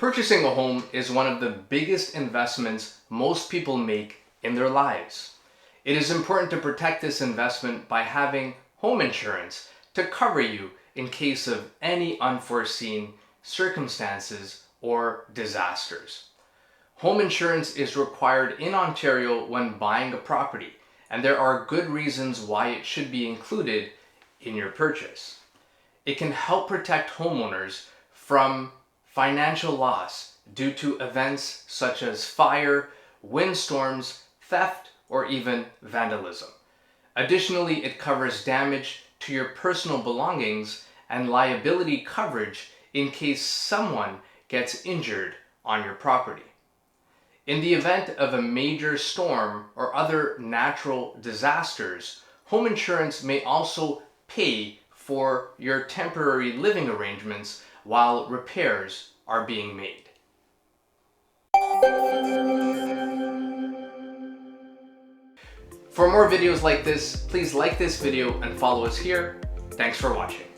Purchasing a home is one of the biggest investments most people make in their lives. It is important to protect this investment by having home insurance to cover you in case of any unforeseen circumstances or disasters. Home insurance is required in Ontario when buying a property, and there are good reasons why it should be included in your purchase. It can help protect homeowners from financial loss due to events such as fire, windstorms, theft, or even vandalism. Additionally, it covers damage to your personal belongings and liability coverage in case someone gets injured on your property. In the event of a major storm or other natural disasters, home insurance may also pay for your temporary living arrangements while repairs are being made. For more videos like this, please like this video and follow us here. Thanks for watching.